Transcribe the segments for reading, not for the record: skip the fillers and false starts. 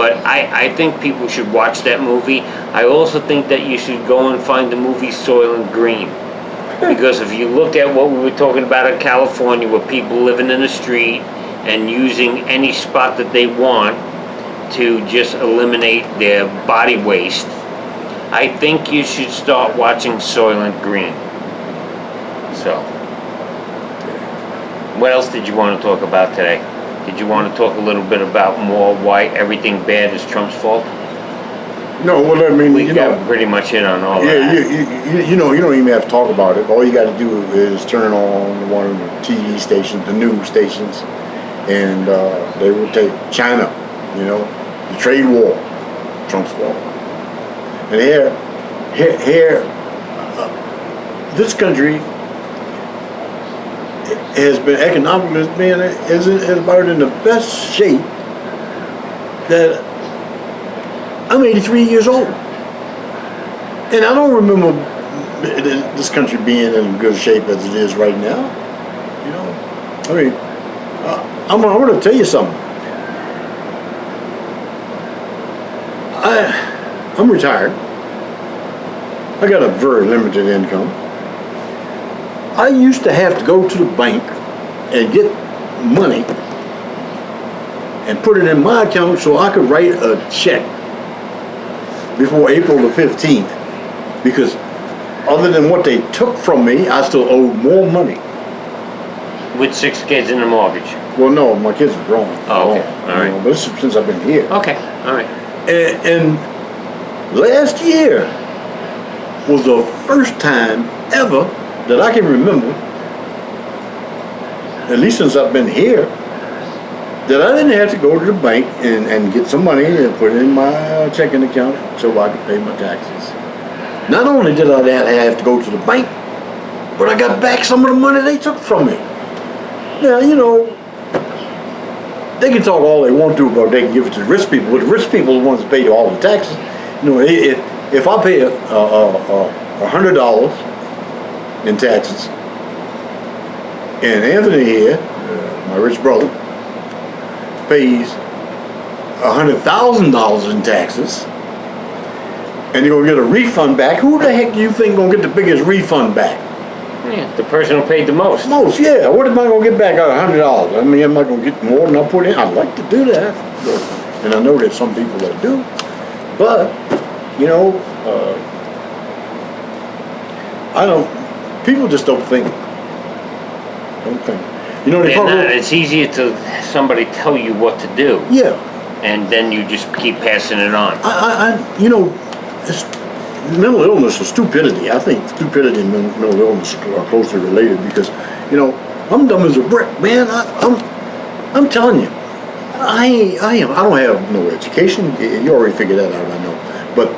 But I think people should watch that movie. I also think that you should go and find the movie Soylent Green. Because if you look at what we were talking about in California, where people living in the street and using any spot that they want to just eliminate their body waste, I think you should start watching Soylent Green. So, what else did you want to talk about today? Did you want to talk a little bit about more why everything bad is Trump's fault? No, well, I mean, We got pretty much hit on all yeah, that. you don't even have to talk about it. All you got to do is turn on one of the TV stations, the news stations, and they will take China, the trade war, Trump's fault. And here, this country has been economically is about in the best shape that I'm 83 years old, and I don't remember this country being in good shape as it is right now. I mean, I'm going to tell you something. I'm retired. I got a very limited income. I used to have to go to the bank and get money and put it in my account so I could write a check before April the 15th, because other than what they took from me, I still owed more money. With 6 kids in the mortgage. Well, no, my kids are grown. Oh, okay. All right. But this is since I've been here. Okay, all right. And last year was the first time ever that I can remember, at least since I've been here, that I didn't have to go to the bank and get some money and put it in my checking account so I could pay my taxes. Not only did I have to go to the bank, but I got back some of the money they took from me. Now, they can talk all they want to about they can give it to the rich people, but the rich people are the ones that pay all the taxes. If I pay $100 in taxes, and Anthony here, my rich brother, pays $100,000 in taxes, and you're gonna get a refund back. Who the heck do you think gonna get the biggest refund back? Yeah, the person who paid the most. Most, yeah. What am I gonna get back out of $100? I mean, am I gonna get more than I put in? I'd like to do that, and I know there's some people that do, but I don't. People just don't think. It's easier to somebody tell you what to do. Yeah. And then you just keep passing it on. It's mental illness or stupidity. I think stupidity and mental illness are closely related because, I'm dumb as a brick, man. I'm telling you, I don't have no education. You already figured that out, I know. But,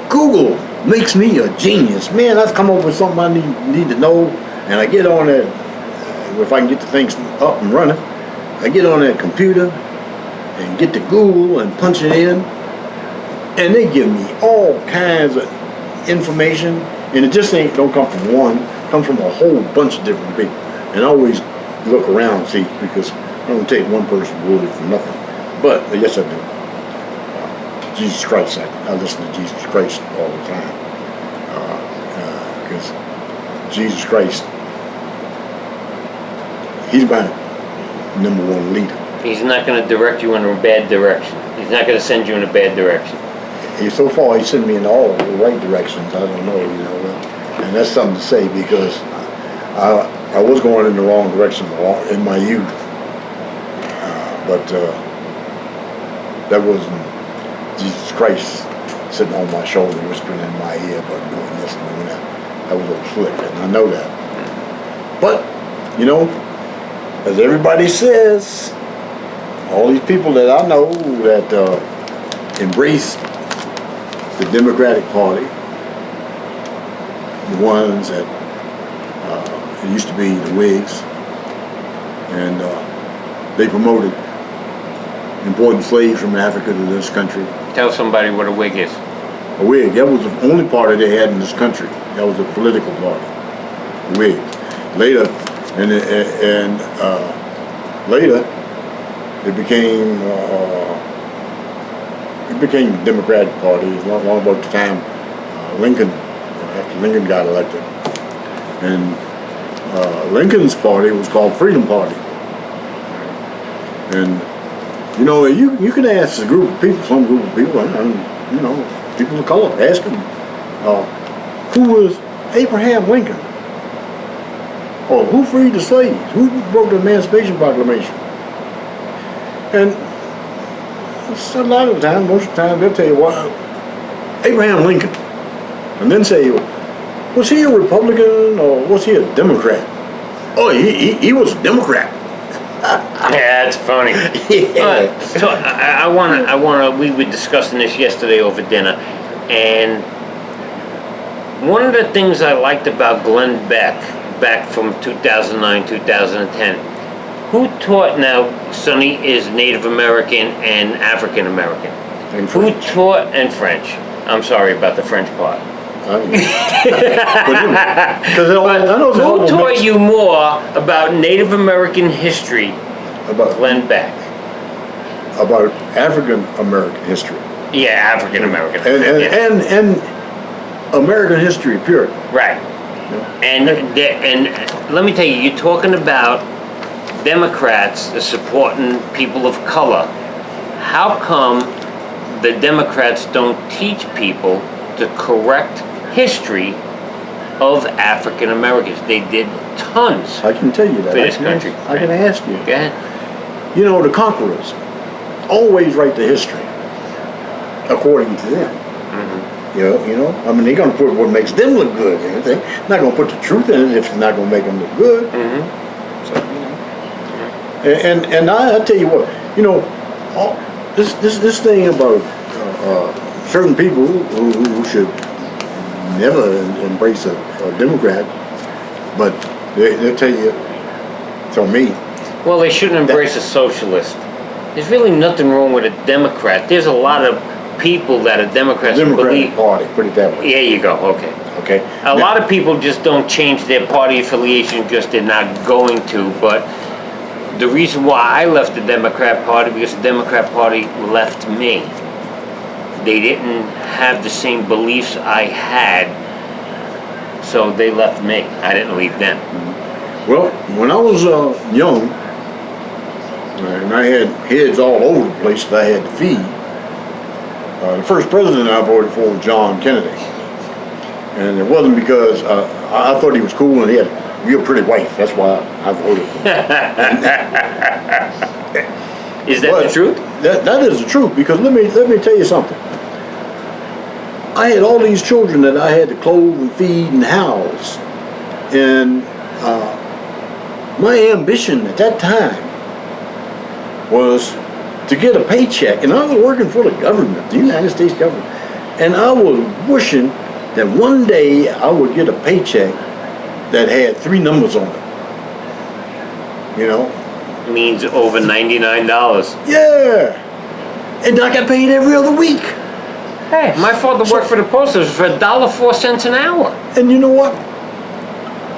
Google makes me a genius. Man, I've come up with something I need to know, and I get on that, if I can get the things up and running, I get on that computer and get to Google and punch it in, and they give me all kinds of information, and it just don't come from one, it comes from a whole bunch of different people. And I always look around, see, because I don't take one person's word for nothing. But yes, I do. Jesus Christ, I listen to Jesus Christ all the time, because Jesus Christ, he's my #1 leader. He's not going to direct you in a bad direction. He's not going to send you in a bad direction. So far, he sent me in all the right directions. I don't know, and that's something to say because I was going in the wrong direction in my youth, but that wasn't Jesus Christ sitting on my shoulder, whispering in my ear about doing this and doing that. That was a little slick, and I know that. But, as everybody says, all these people that I know that embrace the Democratic Party, the ones that it used to be the Whigs, and they promoted importing slaves from Africa to this country. Tell somebody what a Whig is. A Whig, that was the only party they had in this country. That was a political party. Whig. Later, it became the Democratic Party long about the time Lincoln, after Lincoln got elected, and Lincoln's party was called Freedom Party. And you know, you can ask a group of people, some group of people, and you know, people of color, ask them, who was Abraham Lincoln? Or who freed the slaves? Who wrote the Emancipation Proclamation? And a lot of the time, most of the time, they'll tell you, well, Abraham Lincoln. And then say, was he a Republican or was he a Democrat? Oh, he was a Democrat. Yeah, that's funny. Yeah. So I wanna. We were discussing this yesterday over dinner, and one of the things I liked about Glenn Beck, back from 2009, 2010, who taught now? Sonny is Native American and African American. And Who French. taught and French? I'm sorry about the French part. Because I know Who taught you more about Native American history? about Glenn Beck. African American history Yeah, African American. and American history, period. Right. And let me tell you, you're talking about Democrats supporting people of color. How come the Democrats don't teach people the correct history of African Americans? They did tons. I can tell you that. For this country. I can ask you. Go ahead. You know, the conquerors always write the history according to them. You know, I mean, they're going to put what makes them look good. They're not going to put the truth in it if it's not going to make them look good. So, you know, and I tell you what, you know, this thing about certain people who should never embrace a Democrat, but they'll tell you, tell me. Well, they shouldn't embrace a socialist. There's really nothing wrong with a Democrat. There's a lot of people that are Democrats who Democratic believe. Party, put it that way. There you go. Okay. Okay. A lot of people just don't change their party affiliation because they're not going to. But the reason why I left the Democrat Party, because the Democrat Party left me. They didn't have the same beliefs I had, so they left me. I didn't leave them. Well, when I was young, and I had heads all over the place that I had to feed, the first president I voted for was John Kennedy. And it wasn't because I thought he was cool and he had a real pretty wife. That's why I voted for him. Is that the truth? That is the truth, because let me tell you something. I had all these children that I had to clothe and feed and house. And my ambition at that time was to get a paycheck. And I was working for the government, the United States government. And I was wishing that one day I would get a paycheck that had 3 numbers on it. You know? Means over $99. Yeah. And I got paid every other week. Hey, my father worked for the post office for $1.04 an hour. And you know what?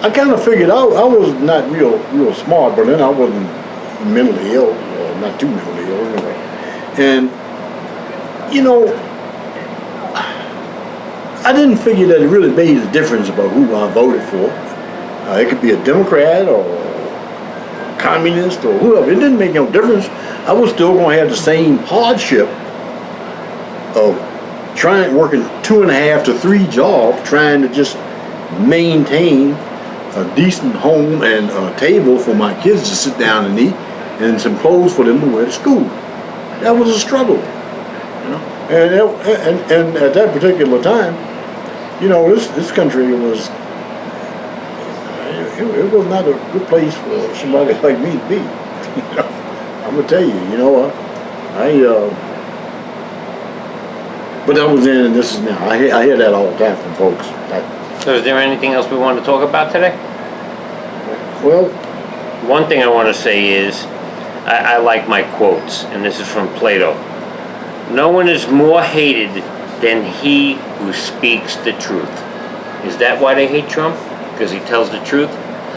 I kind of figured I was not real smart, but then I wasn't mentally ill, or not too mentally ill anyway. And, you know, I didn't figure that it really made a difference about who I voted for. It could be a Democrat or communist or whoever. It didn't make no difference. I was still going to have the same hardship of working 2.5 to 3 jobs, trying to just maintain a decent home and a table for my kids to sit down and eat, and some clothes for them to wear to school. That was a struggle, you know. And at that particular time, you know, this country was it was not a good place for somebody like me to be. You know, I'm gonna tell you, you know, but that was then and this is now. I hear that all the time from folks. So is there anything else we want to talk about today? Well, one thing I want to say is I like my quotes, and this is from Plato. No one is more hated than he who speaks the truth. Is that why they hate Trump? Because he tells the truth?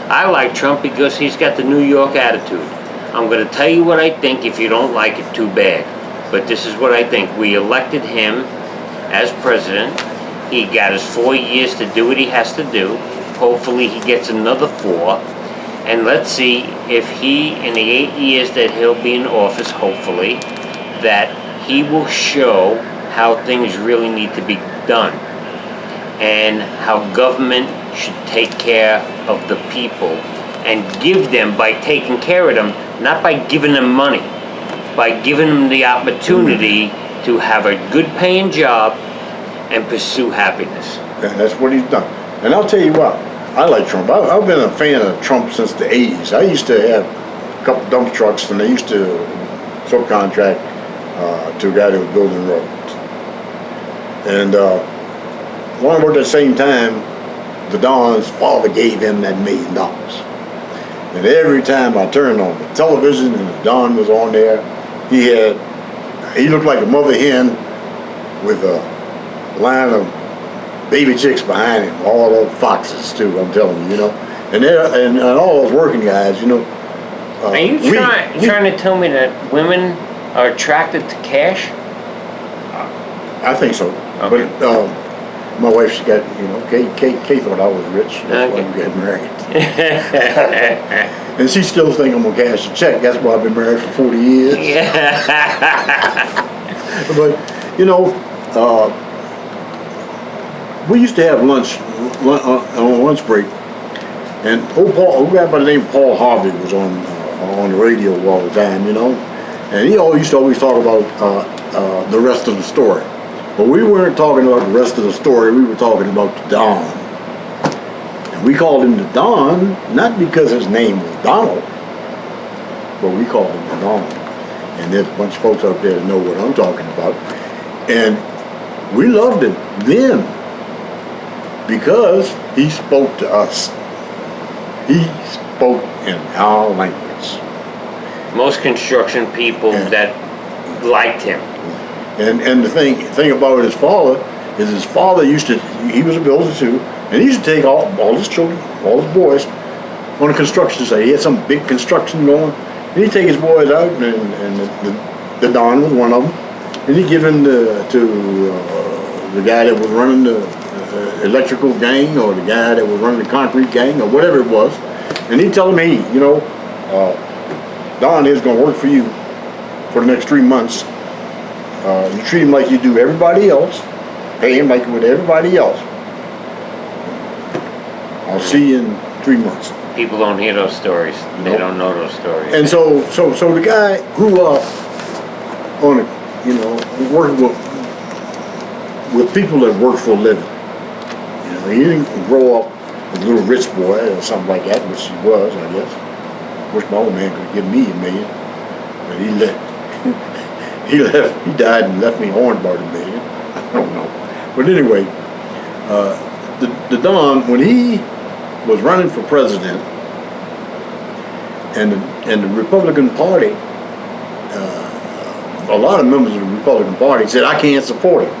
I like Trump because he's got the New York attitude. I'm gonna tell you what I think. If you don't like it, too bad. But this is what I think. We elected him as president. He got his 4 years to do what he has to do. Hopefully he gets another 4. And let's see if he, in the 8 years that he'll be in office, hopefully, that he will show how things really need to be done and how government should take care of the people and give them, by taking care of them, not by giving them money, by giving them the opportunity to have a good paying job and pursue happiness. And that's what he's done. And I'll tell you what, I like Trump. I've been a fan of Trump since the 80s. I used to have a couple dump trucks, and they used to subcontract to a guy that was building roads. And one about the same time, the Don's father gave him that $1 million. And every time I turned on the television and the Don was on there, he looked like a mother hen with a line of baby chicks behind him, all those foxes too, I'm telling you, you know. And all those working guys, you know. Are you trying to tell me that women are attracted to cash? I think so. Okay. But my wife, she got, you know, Kay thought I was rich. That's why we got married. And she still think I'm gonna cash a check. That's why I've been married for 40 years. Yeah. But, you know, we used to have lunch on lunch break, and a guy by the name of Paul Harvey was on the radio all the time, you know, and he used to always talk about the rest of the story. But we weren't talking about the rest of the story. We were talking about the Don. And we called him the Don, not because his name was Donald, but we called him the Don. And there's a bunch of folks out there that know what I'm talking about. And we loved him then because he spoke to us. He spoke in our language. Most construction people that liked him. And the thing about his father is he was a builder too, and he used to take all his children, all his boys, on a construction site. He had some big construction going, and he'd take his boys out, and the Don was one of them, and he'd give him to the guy that was running the electrical gang, or the guy that was running the concrete gang, or whatever it was, and he'd tell him, hey, you know, Don is going to work for you for the next 3 months. You treat him like you do everybody else, pay him like you would everybody else. I'll see you in 3 months. People don't hear those stories. They don't know those stories. And so the guy grew up on working with people that work for a living. You know, he didn't grow up as a little rich boy or something like that, which he was, I guess. Wish my old man could give me $1 million, but he died and left me horned about $1 million. I don't know. But anyway, the Don, when he was running for president, and the Republican Party, a lot of members of the Republican Party said, I can't support him.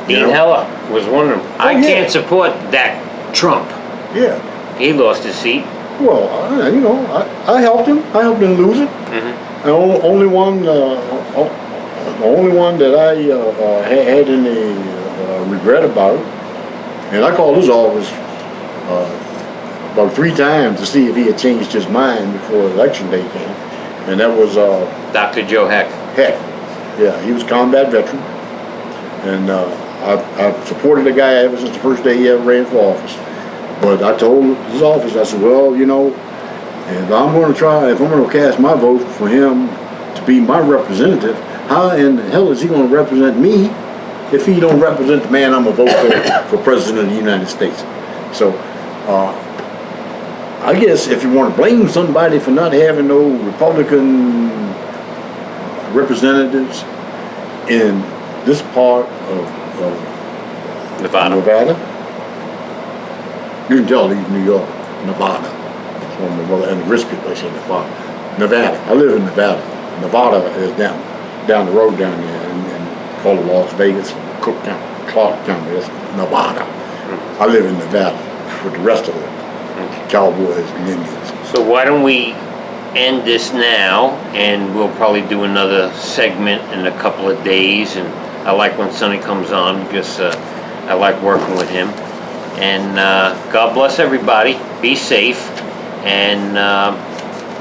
Dean Heller was one of them. I can't support that Trump. Yeah. He lost his seat. Well, I helped him. I helped him lose it. Mm-hmm. The only one that I had any regret about, and I called his office about 3 times to see if he had changed his mind before election day came, and that was Dr. Joe Heck. Heck. Yeah, he was a combat veteran, and I've supported the guy ever since the first day he ever ran for office. But I told his office, I said, well, you know, if I'm going to cast my vote for him to be my representative, how in the hell is he going to represent me if he don't represent the man I'm going to vote for president of the United States? So, I guess if you want to blame somebody for not having no Republican representatives in this part of Nevada, you can tell he's New York, Nevada. And the risky place in Nevada. I live in Nevada. Nevada is down the road down there and called Las Vegas, Cook County, Clark County. It's Nevada. I live in Nevada with the rest of the cowboys and Indians. So why don't we end this now, and we'll probably do another segment in a couple of days. And I like when Sonny comes on because I like working with him. And God bless everybody. Be safe, and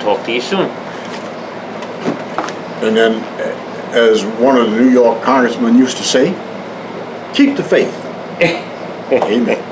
talk to you soon. And then, as one of the New York congressmen used to say, keep the faith. Amen.